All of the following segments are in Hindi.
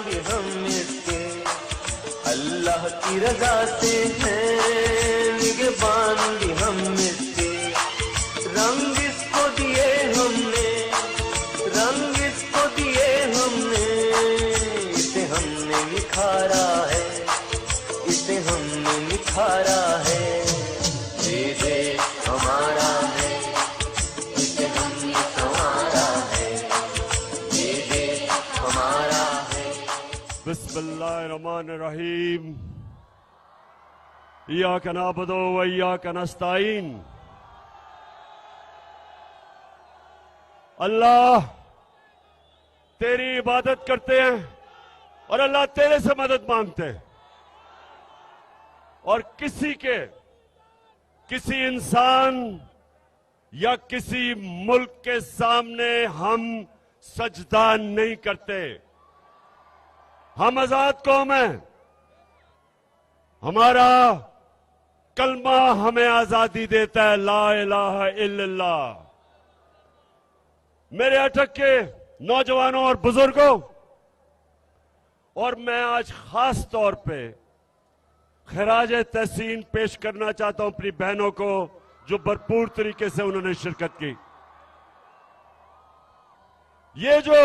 भी हम इसके, अल्लाह की रजा से हैं निगहबान भी हम इसके। रंग इसको दिए हमने, रंग इसको दिए हमने, इसे हमने निखारा है, इसे हमने निखारा है। ये देश हमारा है, इसे हमने संवारा है, ये देश हमारा है। बिस्मिल्लाहिर्रहमानिर्रहीम। इय्याका नअबुदु व इय्याका नस्तईन। अल्लाह तेरी इबादत करते हैं और अल्लाह तेरे से मदद मांगते हैं, और किसी इंसान या किसी मुल्क के सामने हम सजदा नहीं करते। हम आजाद कौम हैं, हमारा कलमा हमें आजादी देता है, ला इलाहा इल्लल्लाह। मेरे अटक के नौजवानों और बुजुर्गों, और मैं आज खास तौर पे खराज तहसीन पेश करना चाहता हूं अपनी बहनों को, जो भरपूर तरीके से उन्होंने शिरकत की। ये जो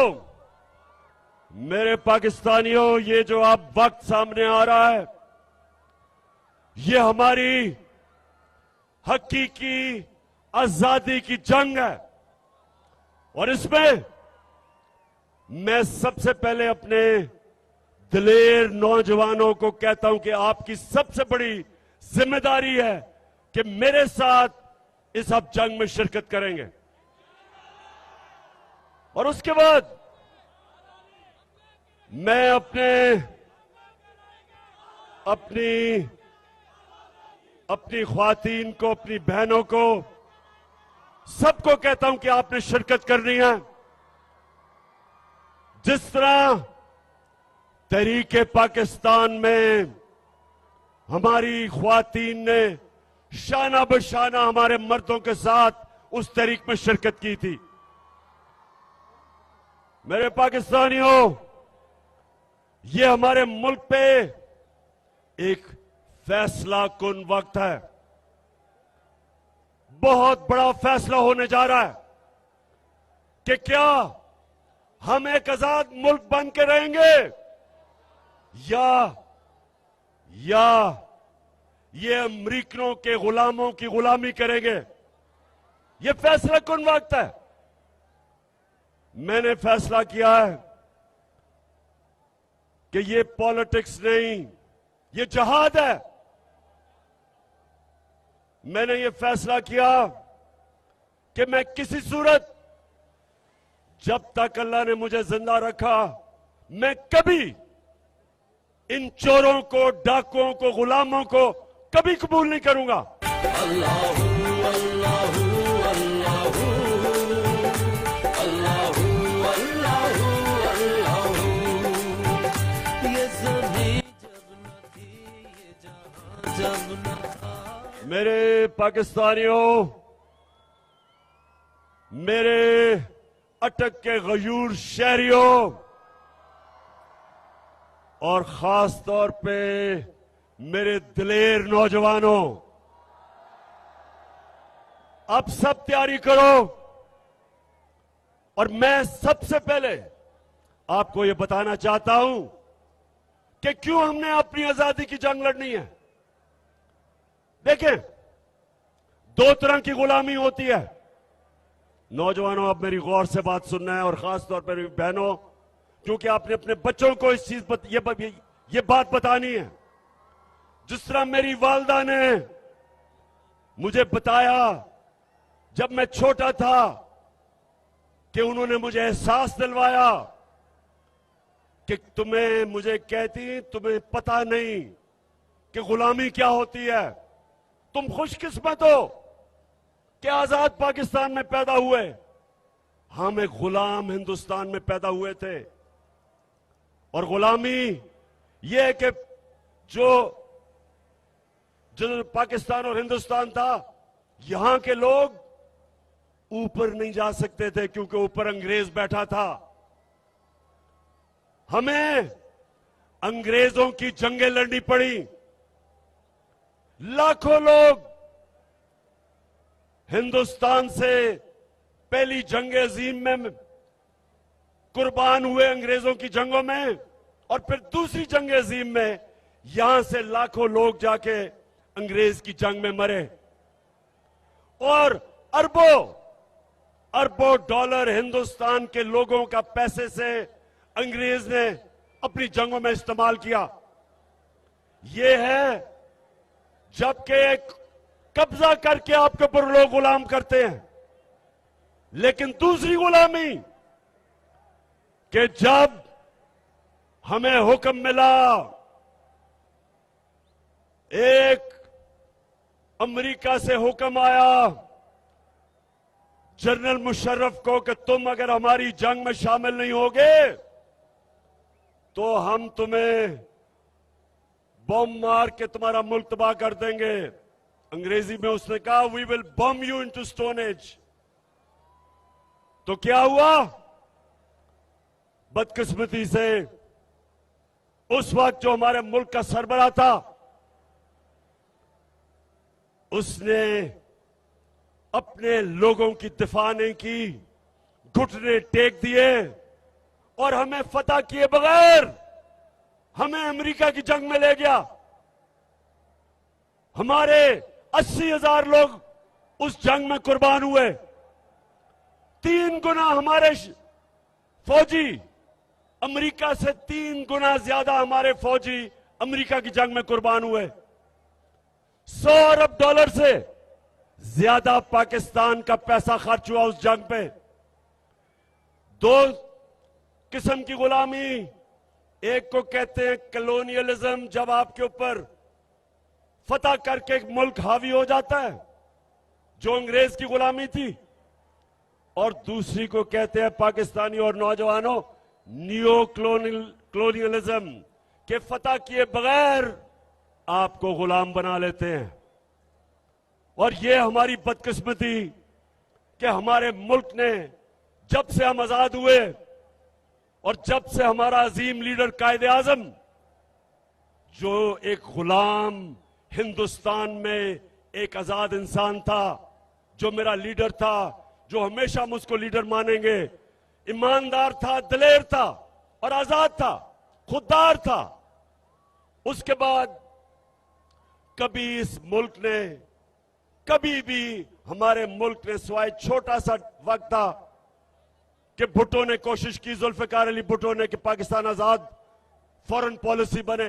मेरे पाकिस्तानियों, ये जो अब वक्त सामने आ रहा है, ये हमारी हकीकी आजादी की जंग है, और इसमें मैं सबसे पहले अपने दिलेर नौजवानों को कहता हूं कि आपकी सबसे बड़ी जिम्मेदारी है कि मेरे साथ इस अब जंग में शिरकत करेंगे। और उसके बाद मैं अपनी ख्वातीन को, अपनी बहनों को, सबको कहता हूं कि आपने शिरकत करनी है। जिस तरह तहरीके पाकिस्तान में हमारी ख्वातीन ने शाना बशाना हमारे मर्दों के साथ उस तहरीक में शिरकत की थी। मेरे पाकिस्तानियों, ये हमारे मुल्क पे एक फैसला कुन वक्त है। बहुत बड़ा फैसला होने जा रहा है कि क्या हम एक आजाद मुल्क बन के रहेंगे या ये अमरीकनों के गुलामों की गुलामी करेंगे। ये फैसला कुन वक्त है। मैंने फैसला किया है कि ये पॉलिटिक्स नहीं, ये जहाद है। मैंने ये फैसला किया कि मैं किसी सूरत, जब तक अल्लाह ने मुझे जिंदा रखा, मैं कभी इन चोरों को, डाकुओं को, गुलामों को कभी कबूल नहीं करूंगा। अल्लाहू अल्लाहू अल्लाहू अल्लाहू अल्लाहू अल्लाहू। ये ज़मीं जब न थी, ये जहां जब न था। मेरे पाकिस्तानियों, मेरे अटक के गयूर शहरियों, और खास तौर पे मेरे दिलेर नौजवानों, अब सब तैयारी करो। और मैं सबसे पहले आपको यह बताना चाहता हूं कि क्यों हमने अपनी आजादी की जंग लड़नी है। देखें, दो तरह की गुलामी होती है। नौजवानों, अब मेरी गौर से बात सुनना है, और खास तौर पर बहनों, क्योंकि आपने अपने बच्चों को इस चीज ये बात बतानी है। जिस तरह मेरी वालदा ने मुझे बताया जब मैं छोटा था, कि उन्होंने मुझे एहसास दिलवाया कि मुझे कहती, तुम्हें पता नहीं कि गुलामी क्या होती है। तुम खुशकिस्मत हो कि आजाद पाकिस्तान में पैदा हुए। हम एक गुलाम हिंदुस्तान में पैदा हुए थे। और गुलामी यह है कि जो पाकिस्तान और हिंदुस्तान था, यहां के लोग ऊपर नहीं जा सकते थे, क्योंकि ऊपर अंग्रेज बैठा था। हमें अंग्रेजों की जंगें लड़नी पड़ी। लाखों लोग हिंदुस्तान से पहली जंग अजीम में कुर्बान हुए अंग्रेजों की जंगों में, और फिर दूसरी जंग अजीम में यहां से लाखों लोग जाके अंग्रेज की जंग में मरे, और अरबों अरबों डॉलर हिंदुस्तान के लोगों का पैसे से अंग्रेज ने अपनी जंगों में इस्तेमाल किया। यह है जबकि एक कब्जा करके आपके ऊपर लोग गुलाम करते हैं। लेकिन दूसरी गुलामी कि जब हमें हुक्म मिला एक अमेरिका से हुक्म आया जनरल मुशर्रफ को कि तुम अगर हमारी जंग में शामिल नहीं होगे तो हम तुम्हें बम मार के तुम्हारा मुल्क तबाह कर देंगे। अंग्रेजी में उसने कहा we will bomb you into stone age. तो क्या हुआ? बदकिस्मती से उस वक्त जो हमारे मुल्क का सरबराह था उसने अपने लोगों की दिफा नहीं की, घुटने टेक दिए और हमें फतह किए बगैर हमें अमेरिका की जंग में ले गया। हमारे 80,000 लोग उस जंग में कुर्बान हुए। 3 गुना हमारे फौजी अमेरिका से 3 गुना ज्यादा हमारे फौजी अमेरिका की जंग में कुर्बान हुए। 100 अरब डॉलर से ज्यादा पाकिस्तान का पैसा खर्च हुआ उस जंग पे। 2 किस्म की गुलामी, एक को कहते हैं कॉलोनियलिज्म, जब आपके ऊपर फतह करके एक मुल्क हावी हो जाता है, जो अंग्रेज की गुलामी थी, और दूसरी को कहते हैं पाकिस्तानी और नौजवानों नियो कॉलोनियलिज्म, के फतह किए बगैर आपको गुलाम बना लेते हैं। और यह हमारी बदकिस्मती कि हमारे मुल्क ने जब से हम आजाद हुए और जब से हमारा अजीम लीडर कायदे आजम, जो एक गुलाम हिंदुस्तान में एक आजाद इंसान था, जो मेरा लीडर था, जो हमेशा हम उसको लीडर मानेंगे, ईमानदार था, दिलेर था और आजाद था, खुददार था, उसके बाद कभी इस मुल्क ने, कभी भी हमारे मुल्क ने, सिवाय छोटा सा वक्त था कि भुट्टो ने कोशिश की, जुल्फिकार अली भुट्टो ने, कि पाकिस्तान आजाद फॉरेन पॉलिसी बने,